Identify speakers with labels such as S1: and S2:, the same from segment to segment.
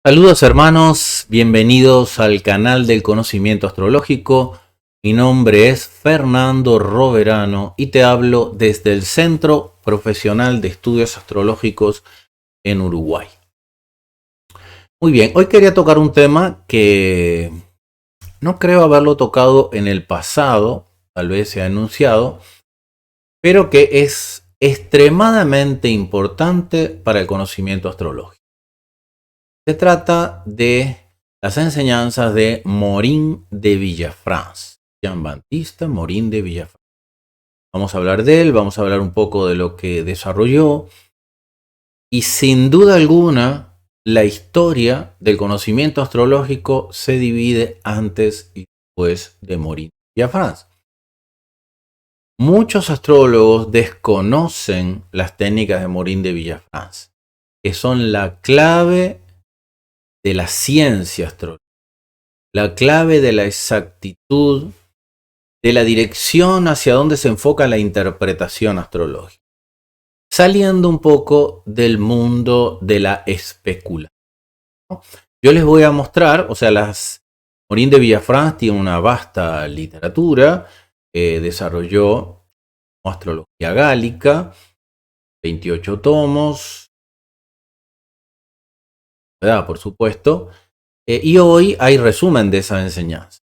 S1: Saludos hermanos, bienvenidos al canal del conocimiento astrológico. Mi nombre es Fernando Roverano y te hablo desde el Centro Profesional de Estudios Astrológicos en Uruguay. Muy bien, hoy quería tocar un tema que no creo haberlo tocado en el pasado, tal vez se ha anunciado, pero que es extremadamente importante para el conocimiento astrológico. Se trata de las enseñanzas de Morin de Villafranche, Jean-Baptiste Morin de Villafranche. Vamos a hablar de él, vamos a hablar un poco de lo que desarrolló y sin duda alguna la historia del conocimiento astrológico se divide antes y después de Morin de Villafranche. Muchos astrólogos desconocen las técnicas de Morin de Villafranche, que son la clave de la ciencia astrológica, la clave de la exactitud, de la dirección hacia donde se enfoca la interpretación astrológica, saliendo un poco del mundo de la especulación. Yo les voy a mostrar, Morin de Villafranche tiene una vasta literatura, desarrolló astrología gálica, 28 tomos, ¿verdad? Por supuesto, y hoy hay resumen de esa enseñanza.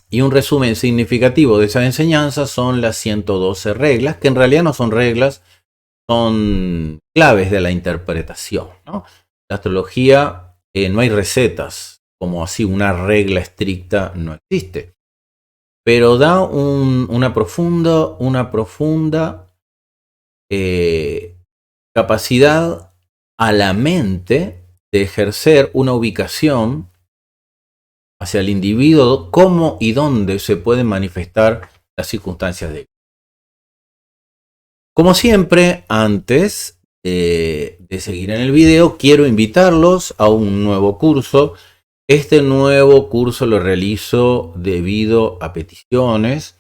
S1: Y un resumen significativo de esa enseñanza son las 112 reglas, que en realidad no son reglas, son claves de la interpretación, ¿no? La astrología, no hay recetas, como así una regla estricta no existe, pero da una profunda capacidad a la mente de ejercer una ubicación hacia el individuo, cómo y dónde se pueden manifestar las circunstancias de él. Como siempre, antes de seguir en el video, quiero invitarlos a un nuevo curso. Este nuevo curso lo realizo debido a peticiones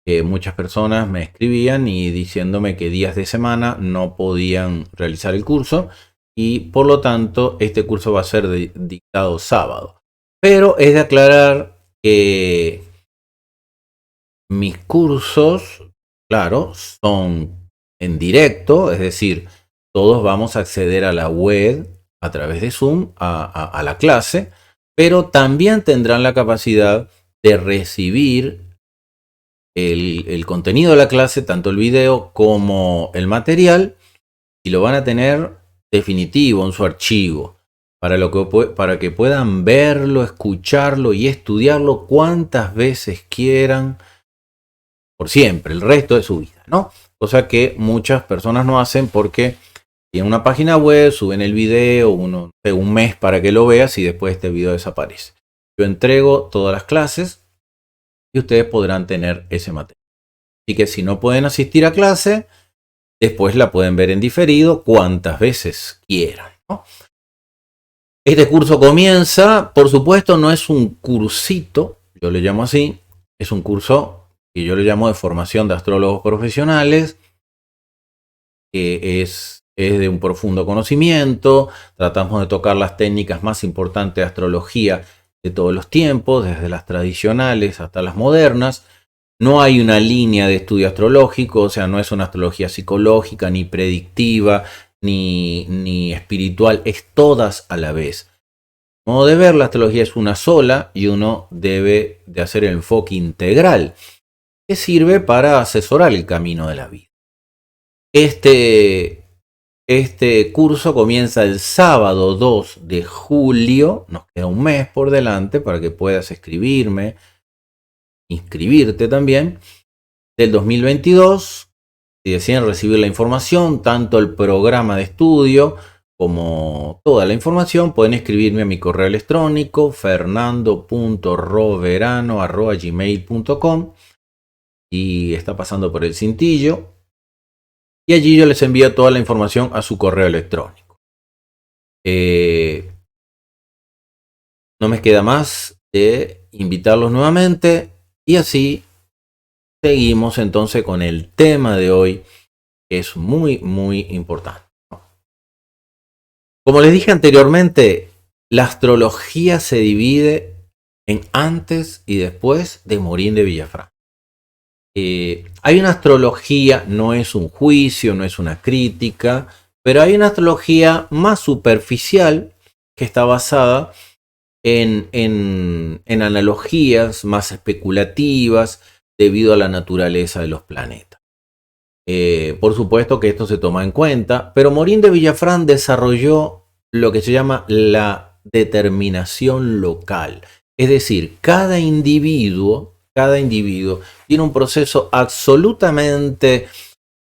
S1: que muchas personas me escribían y diciéndome que días de semana no podían realizar el curso y por lo tanto este curso va a ser dictado sábado. Pero es de aclarar que mis cursos, claro, son en directo, es decir, todos vamos a acceder a la web a través de Zoom a la clase, pero también tendrán la capacidad de recibir el contenido de la clase, tanto el video como el material, y lo van a tener definitivo en su archivo, para que puedan verlo, escucharlo y estudiarlo cuantas veces quieran, por siempre, el resto de su vida, ¿no? Cosa que muchas personas no hacen porque tienen una página web, suben el video, un mes para que lo veas y después este video desaparece. Yo entrego todas las clases y ustedes podrán tener ese material. Así que si no pueden asistir a clase, después la pueden ver en diferido cuantas veces quieran, ¿no? Este curso comienza, por supuesto, no es un cursito, yo le llamo así, es un curso que yo le llamo de formación de astrólogos profesionales, que es de un profundo conocimiento. Tratamos de tocar las técnicas más importantes de astrología de todos los tiempos, desde las tradicionales hasta las modernas. No hay una línea de estudio astrológico, o sea, no es una astrología psicológica, ni predictiva, ni espiritual, es todas a la vez. El modo de ver la astrología es una sola y uno debe de hacer el enfoque integral, que sirve para asesorar el camino de la vida. Este curso comienza el sábado 2 de julio, nos queda un mes por delante para que puedas escribirme, inscribirte también, del 2022. Si deciden recibir la información, tanto el programa de estudio como toda la información, pueden escribirme a mi correo electrónico fernando.roverano@gmail.com y está pasando por el cintillo. Y allí yo les envío toda la información a su correo electrónico. No me queda más de invitarlos nuevamente y así seguimos entonces con el tema de hoy, que es muy importante. Como les dije anteriormente, la astrología se divide en antes y después de Morín de Villafranca. Hay una astrología, no es un juicio, no es una crítica, pero hay una astrología más superficial que está basada en analogías más especulativas debido a la naturaleza de los planetas. Por supuesto que esto se toma en cuenta, pero Morín de Villafranca desarrolló lo que se llama la determinación local. Es decir, cada individuo tiene un proceso absolutamente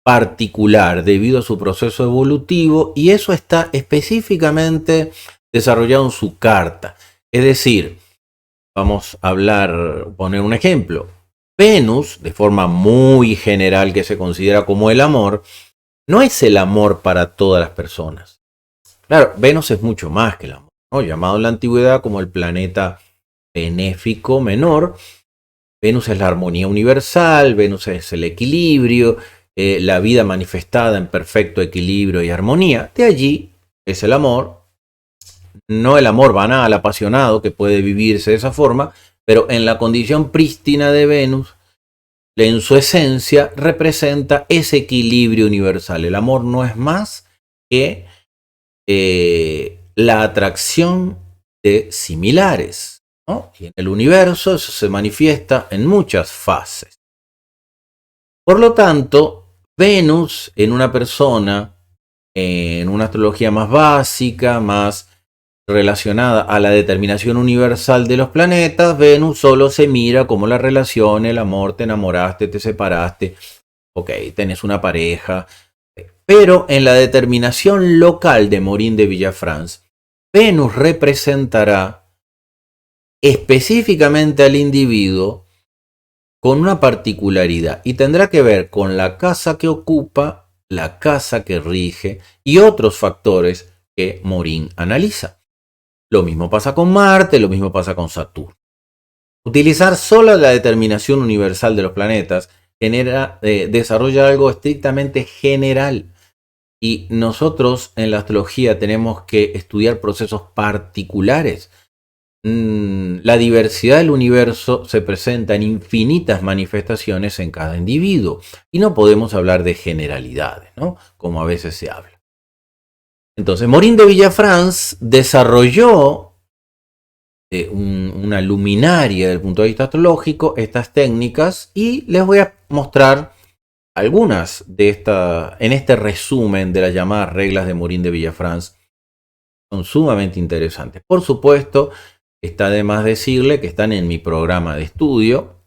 S1: particular debido a su proceso evolutivo y eso está específicamente desarrollado en su carta. Es decir, vamos a poner un ejemplo. Venus, de forma muy general que se considera como el amor, no es el amor para todas las personas. Claro, Venus es mucho más que el amor, ¿no? Llamado en la antigüedad como el planeta benéfico menor. Venus es la armonía universal, Venus es el equilibrio, la vida manifestada en perfecto equilibrio y armonía. De allí es el amor, no el amor banal, apasionado, que puede vivirse de esa forma, pero en la condición prístina de Venus, en su esencia, representa ese equilibrio universal. El amor no es más que la atracción de similares, ¿no? Y en el universo eso se manifiesta en muchas fases. Por lo tanto, Venus en una persona, en una astrología más básica, más relacionada a la determinación universal de los planetas, Venus solo se mira como la relación, el amor, te enamoraste, te separaste, ok, tenés una pareja. Pero en la determinación local de Morín de Villafranca, Venus representará específicamente al individuo con una particularidad y tendrá que ver con la casa que ocupa, la casa que rige y otros factores que Morín analiza. Lo mismo pasa con Marte, lo mismo pasa con Saturno. Utilizar solo la determinación universal de los planetas desarrolla algo estrictamente general. Y nosotros en la astrología tenemos que estudiar procesos particulares. La diversidad del universo se presenta en infinitas manifestaciones en cada individuo. Y no podemos hablar de generalidades, ¿no? Como a veces se habla. Entonces, Morín de Villafranca desarrolló una luminaria desde el punto de vista astrológico estas técnicas y les voy a mostrar algunas de estas en este resumen de las llamadas reglas de Morín de Villafranca. Son sumamente interesantes. Por supuesto, está de más decirle que están en mi programa de estudio.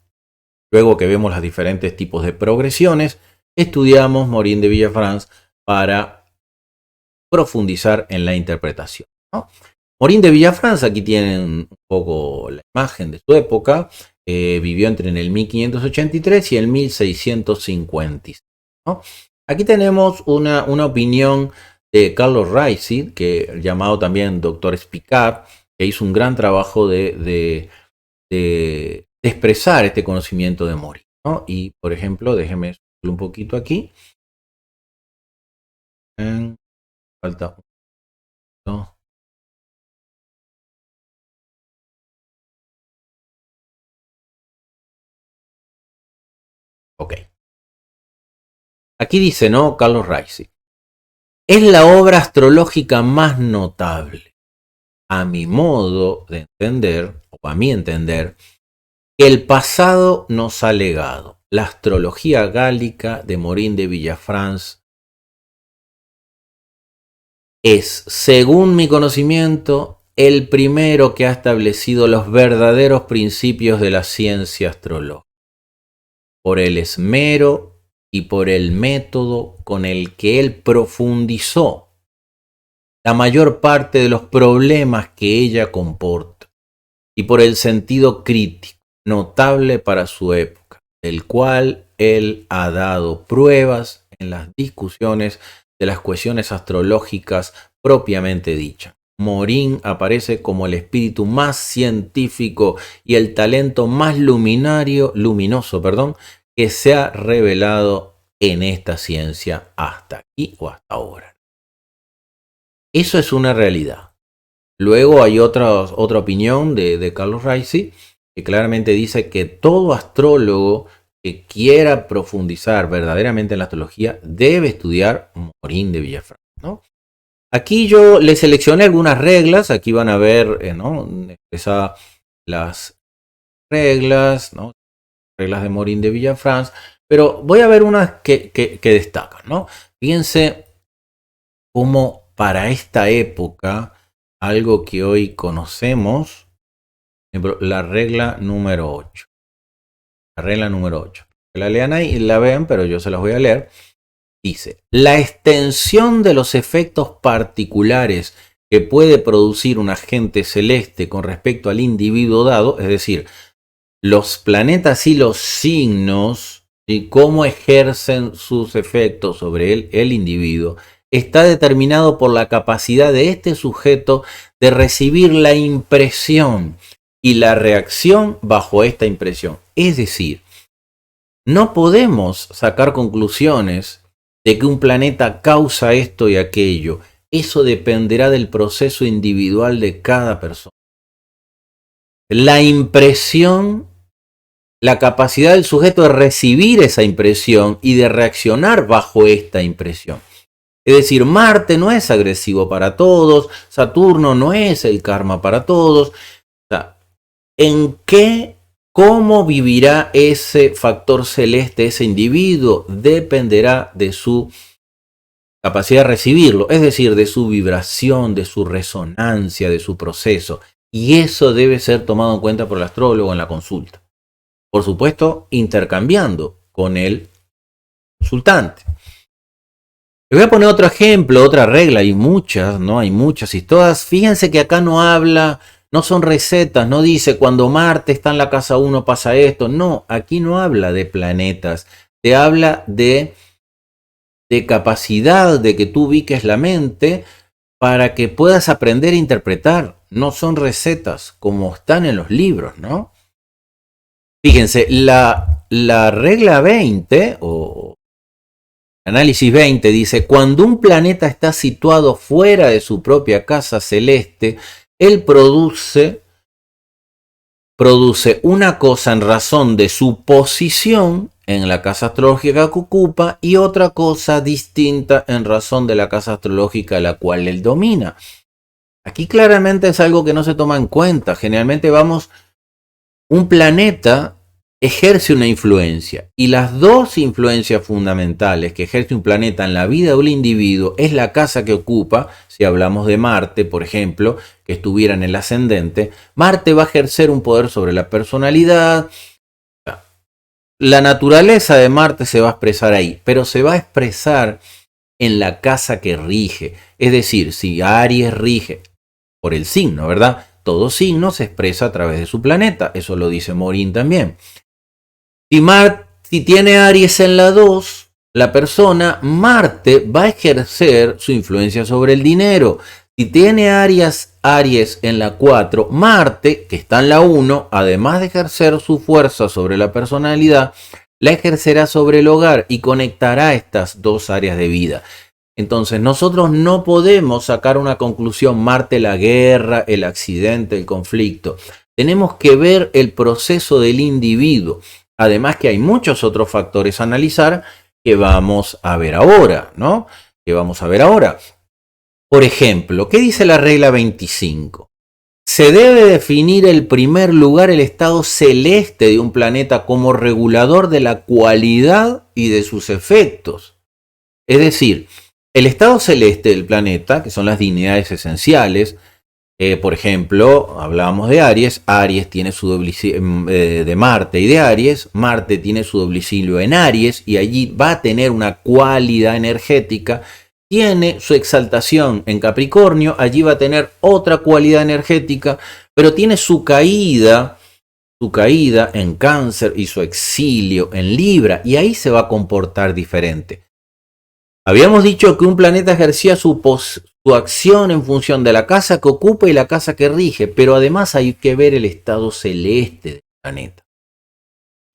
S1: Luego que vemos los diferentes tipos de progresiones, estudiamos Morín de Villafranca para profundizar en la interpretación, ¿no? Morín de Villafranca, aquí tienen un poco la imagen de su época, vivió entre en el 1583 y el 1650, ¿no? Aquí tenemos una opinión de Carlos Raisi, que llamado también Dr. Spicab, que hizo un gran trabajo de expresar este conocimiento de Morín, ¿no? Y, por ejemplo, déjeme subir un poquito aquí. Falta un... Ok. Aquí dice, ¿no? Carlos Raisi. Es la obra astrológica más notable, a mi modo de entender, o a mi entender, que el pasado nos ha legado. La astrología gálica de Morín de Villafranca es, según mi conocimiento, el primero que ha establecido los verdaderos principios de la ciencia astrológica, por el esmero y por el método con el que él profundizó la mayor parte de los problemas que ella comporta y por el sentido crítico notable para su época, del cual él ha dado pruebas en las discusiones de las cuestiones astrológicas propiamente dichas. Morín aparece como el espíritu más científico y el talento más luminoso, que se ha revelado en esta ciencia hasta aquí o hasta ahora. Eso es una realidad. Luego hay otra opinión de Carlos Raisi, que claramente dice que todo astrólogo que quiera profundizar verdaderamente en la astrología debe estudiar Morín de Villafranca, ¿no? Aquí yo le seleccioné algunas reglas, aquí van a ver, ¿no? Las reglas, ¿no? Reglas de Morín de Villafranca, pero voy a ver unas que destacan, ¿no? Fíjense cómo para esta época, algo que hoy conocemos, la regla número 8. La regla número 8. Que la lean ahí y la vean, pero yo se las voy a leer. Dice, la extensión de los efectos particulares que puede producir un agente celeste con respecto al individuo dado, es decir, los planetas y los signos y cómo ejercen sus efectos sobre el individuo, está determinado por la capacidad de este sujeto de recibir la impresión y la reacción bajo esta impresión. Es decir, no podemos sacar conclusiones de que un planeta causa esto y aquello. Eso dependerá del proceso individual de cada persona. La impresión, la capacidad del sujeto de recibir esa impresión y de reaccionar bajo esta impresión. Es decir, Marte no es agresivo para todos, Saturno no es el karma para todos. O sea, ¿en qué, cómo vivirá ese factor celeste, ese individuo? Dependerá de su capacidad de recibirlo, es decir, de su vibración, de su resonancia, de su proceso. Y eso debe ser tomado en cuenta por el astrólogo en la consulta. Por supuesto, intercambiando con el consultante. Le voy a poner otro ejemplo, otra regla, hay muchas, ¿no? Hay muchas y todas. Fíjense que acá no habla, no son recetas, no dice cuando Marte está en la casa 1 pasa esto. No, aquí no habla de planetas, te habla de capacidad de que tú ubiques la mente para que puedas aprender a interpretar. No son recetas como están en los libros, ¿no? Fíjense, la regla 20 o análisis 20 dice, cuando un planeta está situado fuera de su propia casa celeste, él produce una cosa en razón de su posición en la casa astrológica que ocupa y otra cosa distinta en razón de la casa astrológica a la cual él domina. Aquí claramente es algo que no se toma en cuenta. Generalmente un planeta ejerce una influencia y las dos influencias fundamentales que ejerce un planeta en la vida de un individuo es la casa que ocupa. Si hablamos de Marte, por ejemplo, que estuviera en el ascendente, Marte va a ejercer un poder sobre la personalidad. La naturaleza de Marte se va a expresar ahí, pero se va a expresar en la casa que rige. Es decir, si Aries rige por el signo, ¿verdad? Todo signo se expresa a través de su planeta. Eso lo dice Morín también. Si tiene Aries en la 2, la persona, Marte va a ejercer su influencia sobre el dinero. Si tiene Aries en la 4, Marte, que está en la 1, además de ejercer su fuerza sobre la personalidad, la ejercerá sobre el hogar y conectará estas dos áreas de vida. Entonces nosotros no podemos sacar una conclusión, Marte la guerra, el accidente, el conflicto. Tenemos que ver el proceso del individuo. Además que hay muchos otros factores a analizar que vamos a ver ahora, ¿no? Por ejemplo, ¿qué dice la regla 25? Se debe definir en primer lugar el estado celeste de un planeta como regulador de la cualidad y de sus efectos. Es decir, el estado celeste del planeta, que son las dignidades esenciales, por ejemplo, hablábamos de Aries. Aries tiene su domicilio de Marte y de Aries. Marte tiene su domicilio en Aries y allí va a tener una cualidad energética. Tiene su exaltación en Capricornio, allí va a tener otra cualidad energética, pero tiene su caída en Cáncer y su exilio en Libra, y ahí se va a comportar diferente. Habíamos dicho que un planeta ejercía su acción en función de la casa que ocupa y la casa que rige, pero además hay que ver el estado celeste del planeta.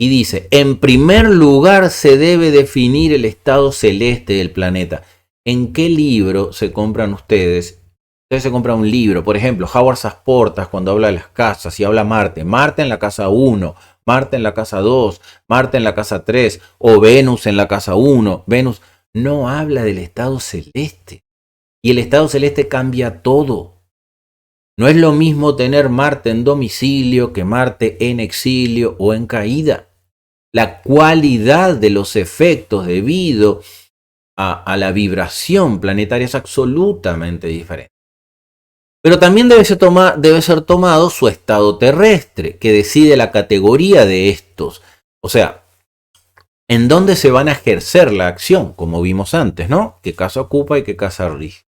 S1: Y dice, en primer lugar se debe definir el estado celeste del planeta. ¿En qué libro se compran ustedes Usted se compra un libro, por ejemplo, Howard Sasportas cuando habla de las casas y habla Marte. Marte en la casa 1, Marte en la casa 2, Marte en la casa 3 o Venus en la casa 1. Venus no habla del estado celeste. Y el estado celeste cambia todo. No es lo mismo tener Marte en domicilio que Marte en exilio o en caída. La cualidad de los efectos debido a la vibración planetaria es absolutamente diferente. Pero también debe ser tomado su estado terrestre, que decide la categoría de estos. O sea, en dónde se van a ejercer la acción, como vimos antes, ¿no? ¿Qué casa ocupa y qué casa rige?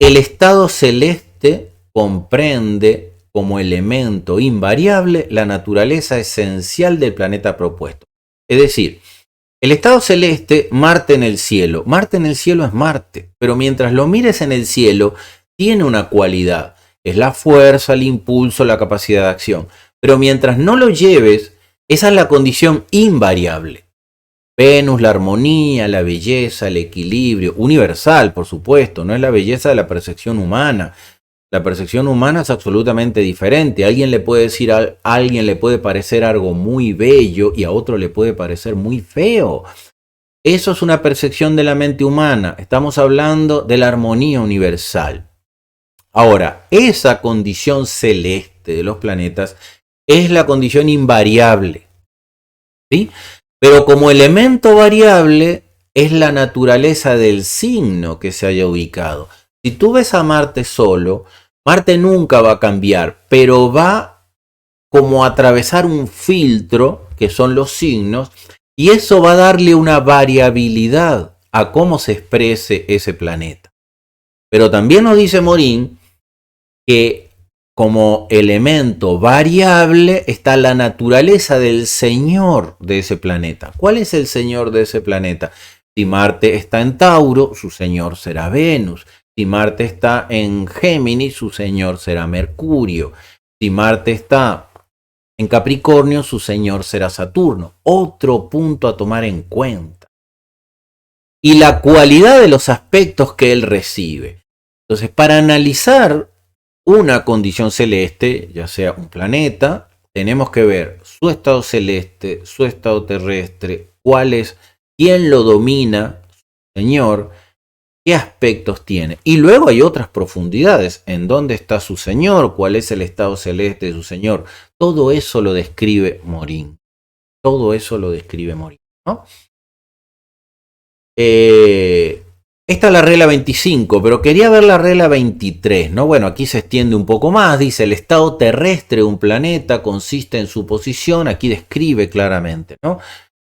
S1: El estado celeste comprende como elemento invariable la naturaleza esencial del planeta propuesto. Es decir, el estado celeste, Marte en el cielo. Marte en el cielo es Marte, pero mientras lo mires en el cielo, tiene una cualidad. Es la fuerza, el impulso, la capacidad de acción. Pero mientras no lo lleves, esa es la condición invariable. Venus, la armonía, la belleza, el equilibrio, universal, por supuesto, no es la belleza de la percepción humana. La percepción humana es absolutamente diferente. A alguien le puede decir, a alguien le puede parecer algo muy bello y a otro le puede parecer muy feo. Eso es una percepción de la mente humana. Estamos hablando de la armonía universal. Ahora, esa condición celeste de los planetas es la condición invariable, ¿sí? Pero como elemento variable es la naturaleza del signo que se haya ubicado. Si tú ves a Marte solo, Marte nunca va a cambiar, pero va como a atravesar un filtro, que son los signos, y eso va a darle una variabilidad a cómo se exprese ese planeta. Pero también nos dice Morín que como elemento variable está la naturaleza del señor de ese planeta. ¿Cuál es el señor de ese planeta? Si Marte está en Tauro, su señor será Venus. Si Marte está en Géminis, su señor será Mercurio. Si Marte está en Capricornio, su señor será Saturno. Otro punto a tomar en cuenta. Y la cualidad de los aspectos que él recibe. Entonces, para analizar una condición celeste, ya sea un planeta, tenemos que ver su estado celeste, su estado terrestre, quién lo domina, señor, qué aspectos tiene. Y luego hay otras profundidades, en dónde está su señor, cuál es el estado celeste de su señor. Todo eso lo describe Morín. Todo eso lo describe Morín, ¿no? Esta es la regla 25, pero quería ver la regla 23, ¿no? Bueno, aquí se extiende un poco más, dice el estado terrestre de un planeta consiste en su posición, aquí describe claramente, ¿no?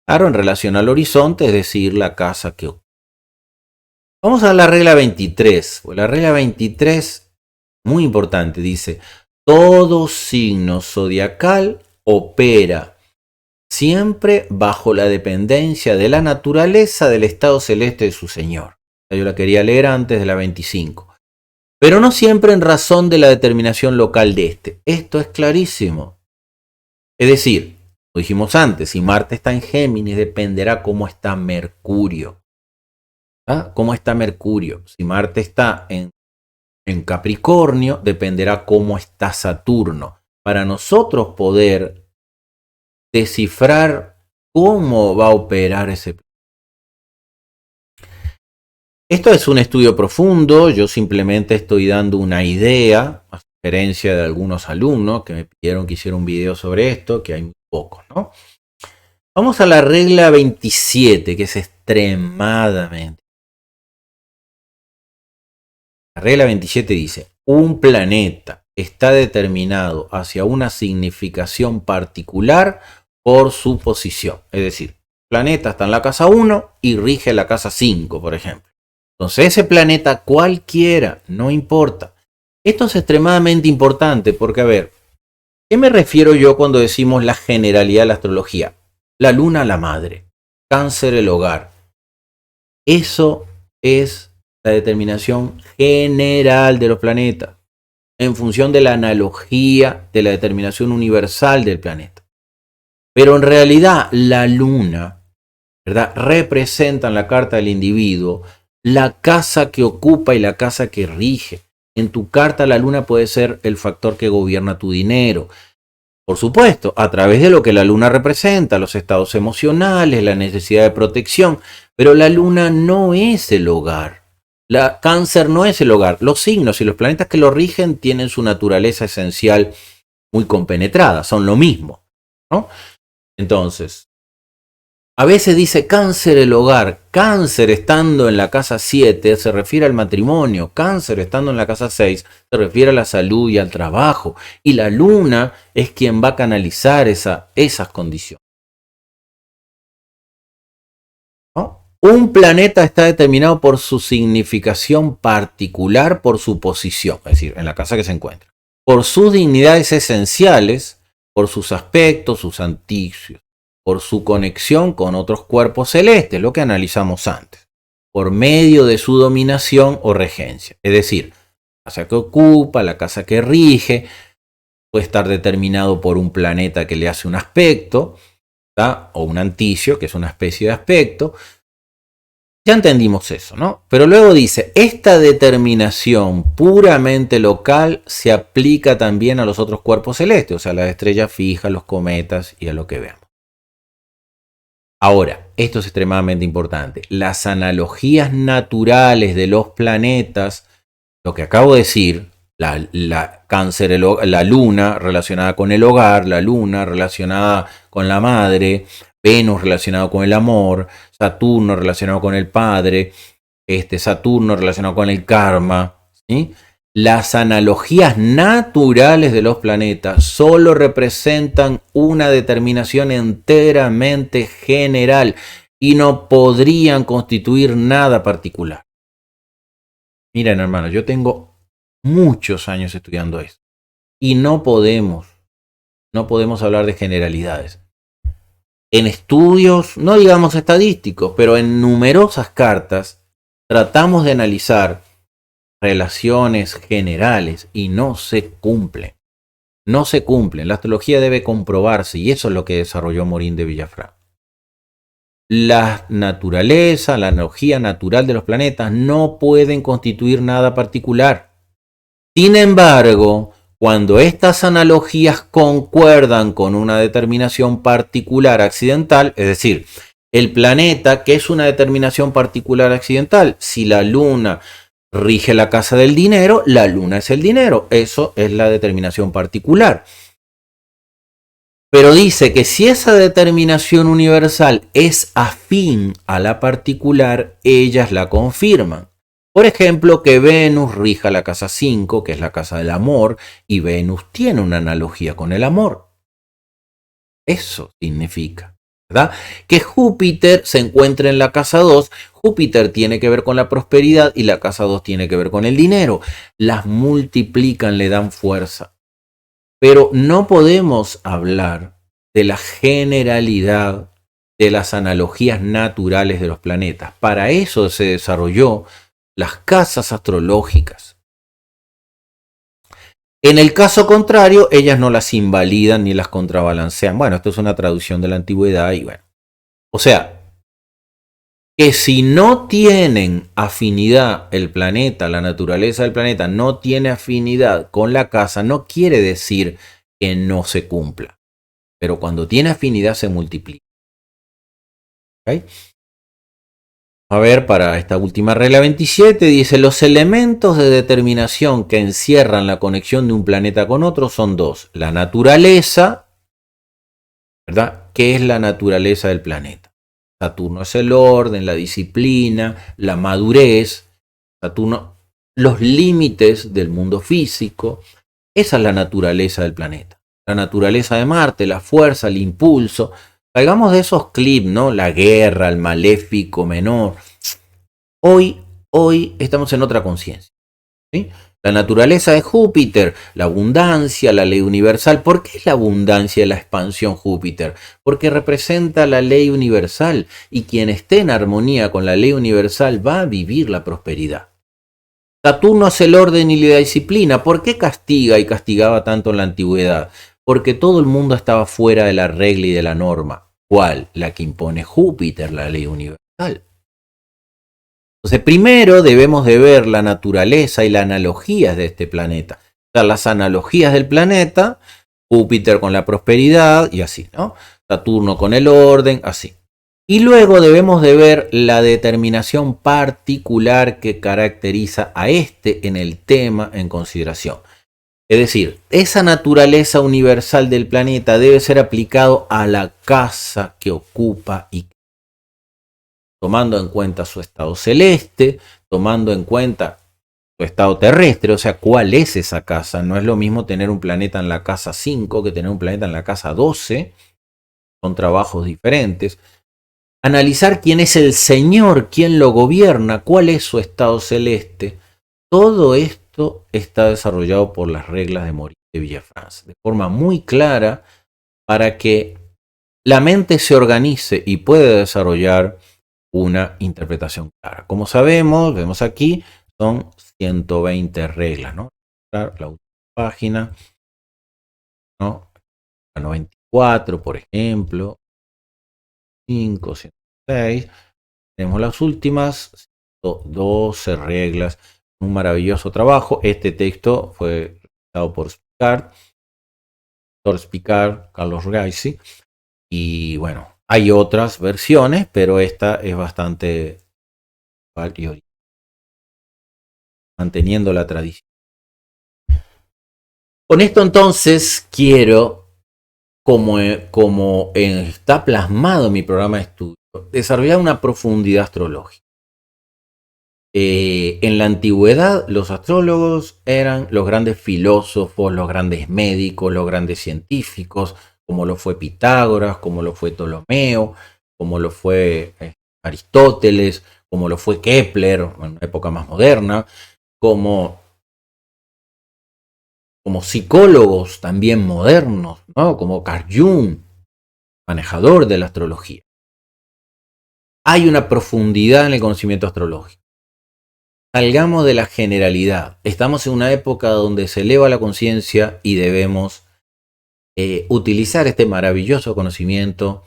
S1: Claro, en relación al horizonte, es decir, la casa que ocupa. Vamos a la regla 23, pues la regla 23, muy importante, dice, todo signo zodiacal opera siempre bajo la dependencia de la naturaleza del estado celeste de su señor. Yo la quería leer antes de la 25. Pero no siempre en razón de la determinación local de este. Esto es clarísimo. Es decir, lo dijimos antes, si Marte está en Géminis, dependerá cómo está Mercurio. ¿Ah? ¿Cómo está Mercurio? Si Marte está en Capricornio, dependerá cómo está Saturno. Para nosotros poder descifrar cómo va a operar ese planeta. Esto es un estudio profundo, yo simplemente estoy dando una idea, a sugerencia de algunos alumnos que me pidieron que hiciera un video sobre esto, que hay muy pocos, ¿no? Vamos a la regla 27, que es extremadamente. La regla 27 dice, un planeta está determinado hacia una significación particular por su posición. Es decir, el planeta está en la casa 1 y rige la casa 5, por ejemplo. Entonces ese planeta cualquiera, no importa. Esto es extremadamente importante porque, a ver, ¿qué me refiero yo cuando decimos la generalidad de la astrología? La luna, la madre. Cáncer, el hogar. Eso es la determinación general de los planetas en función de la analogía de la determinación universal del planeta. Pero en realidad la luna, ¿verdad?, representa en la carta del individuo la casa que ocupa y la casa que rige. En tu carta la luna puede ser el factor que gobierna tu dinero. Por supuesto, a través de lo que la luna representa, los estados emocionales, la necesidad de protección, pero la luna no es el hogar. La Cáncer no es el hogar. Los signos y los planetas que lo rigen tienen su naturaleza esencial muy compenetrada, son lo mismo, ¿no? Entonces, a veces dice Cáncer el hogar. Cáncer estando en la casa 7 se refiere al matrimonio. Cáncer estando en la casa 6 se refiere a la salud y al trabajo. Y la luna es quien va a canalizar esas condiciones, ¿no? Un planeta está determinado por su significación particular, por su posición, es decir, en la casa que se encuentra, por sus dignidades esenciales, por sus aspectos, sus anticios, por su conexión con otros cuerpos celestes, lo que analizamos antes, por medio de su dominación o regencia. Es decir, la casa que ocupa, la casa que rige, puede estar determinado por un planeta que le hace un aspecto, ¿tá? O un anticio, que es una especie de aspecto. Ya entendimos eso, ¿no? Pero luego dice, esta determinación puramente local se aplica también a los otros cuerpos celestes, o sea, a las estrellas fijas, los cometas y a lo que veamos. Ahora, esto es extremadamente importante. Las analogías naturales de los planetas, lo que acabo de decir, Cáncer, la luna relacionada con el hogar, la luna relacionada con la madre, Venus relacionado con el amor, Saturno relacionado con el padre, Saturno relacionado con el karma, ¿sí? Las analogías naturales de los planetas solo representan una determinación enteramente general y no podrían constituir nada particular. Miren, hermanos, yo tengo muchos años estudiando esto y no podemos hablar de generalidades. En estudios, no digamos estadísticos, pero en numerosas cartas tratamos de analizar relaciones generales y no se cumplen. No se cumplen. La astrología debe comprobarse y eso es lo que desarrolló Morín de Villafranca. La naturaleza, la analogía natural de los planetas no pueden constituir nada particular. Sin embargo, cuando estas analogías concuerdan con una determinación particular accidental, es decir, el planeta, que es una determinación particular accidental, si la luna rige la casa del dinero, la luna es el dinero, eso es la determinación particular. Pero dice que si esa determinación universal es afín a la particular, ellas la confirman. Por ejemplo, que Venus rija la casa 5, que es la casa del amor, y Venus tiene una analogía con el amor. Eso significa, ¿verdad? Que Júpiter se encuentra en la casa 2, Júpiter tiene que ver con la prosperidad y la casa 2 tiene que ver con el dinero. Las multiplican, le dan fuerza. Pero no podemos hablar de la generalidad de las analogías naturales de los planetas. Para eso se desarrolló las casas astrológicas. En el caso contrario, ellas no las invalidan ni las contrabalancean. Bueno, esto es una traducción de la antigüedad y bueno. O sea, que si no tienen afinidad el planeta, la naturaleza del planeta no tiene afinidad con la casa, no quiere decir que no se cumpla. Pero cuando tiene afinidad se multiplica. ¿Okay? A ver, para esta última regla 27 dice, los elementos de determinación que encierran la conexión de un planeta con otro son dos. La naturaleza, ¿verdad? ¿Qué es la naturaleza del planeta? Saturno es el orden, la disciplina, la madurez. Saturno, los límites del mundo físico. Esa es la naturaleza del planeta. La naturaleza de Marte, la fuerza, el impulso. Salgamos de esos clips, ¿no? La guerra, el maléfico menor. Hoy estamos en otra conciencia, ¿sí? La naturaleza de Júpiter, la abundancia, la ley universal. ¿Por qué la abundancia y la expansión Júpiter? Porque representa la ley universal y quien esté en armonía con la ley universal va a vivir la prosperidad. Saturno es el orden y la disciplina. ¿Por qué castiga y castigaba tanto en la antigüedad? Porque todo el mundo estaba fuera de la regla y de la norma. ¿Cuál? La que impone Júpiter, la ley universal. Entonces, primero debemos de ver la naturaleza y las analogías de este planeta. O sea, las analogías del planeta, Júpiter con la prosperidad y así, ¿no? Saturno con el orden, así. Y luego debemos de ver la determinación particular que caracteriza a este en el tema en consideración. Es decir, esa naturaleza universal del planeta debe ser aplicado a la casa que ocupa y tomando en cuenta su estado celeste, tomando en cuenta su estado terrestre, o sea, cuál es esa casa. No es lo mismo tener un planeta en la casa 5 que tener un planeta en la casa 12, son trabajos diferentes. Analizar quién es el Señor, quién lo gobierna, cuál es su estado celeste. Todo esto está desarrollado por las reglas de Maurice de Villafranche, de forma muy clara para que la mente se organice y pueda desarrollar una interpretación clara. Como sabemos, vemos aquí, son 120 reglas, ¿no? La última página, ¿no? La 94, por ejemplo, 5, 106. Tenemos las últimas 112 reglas. Un maravilloso trabajo. Este texto fue realizado por Spicard, Carlos Raisi. Y bueno, hay otras versiones, pero esta es bastante valiosa, manteniendo la tradición. Con esto entonces quiero, como está plasmado en mi programa de estudio, desarrollar una profundidad astrológica. En la antigüedad los astrólogos eran los grandes filósofos, los grandes médicos, los grandes científicos, como lo fue Pitágoras, como lo fue Ptolomeo, como lo fue Aristóteles, como lo fue Kepler, en una época más moderna, como psicólogos también modernos, ¿no? Como Carl Jung, manejador de la astrología. Hay una profundidad en el conocimiento astrológico. Salgamos de la generalidad. Estamos en una época donde se eleva la conciencia y debemos utilizar este maravilloso conocimiento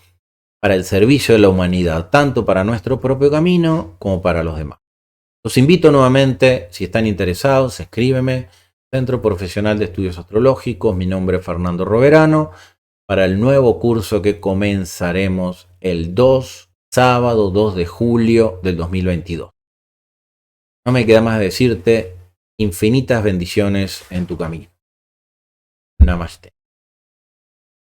S1: para el servicio de la humanidad, tanto para nuestro propio camino como para los demás. Los invito nuevamente, si están interesados, escríbeme. Centro Profesional de Estudios Astrológicos, mi nombre es Fernando Roverano, para el nuevo curso que comenzaremos el sábado 2 de julio del 2022. No me queda más decirte infinitas bendiciones en tu camino. Namaste.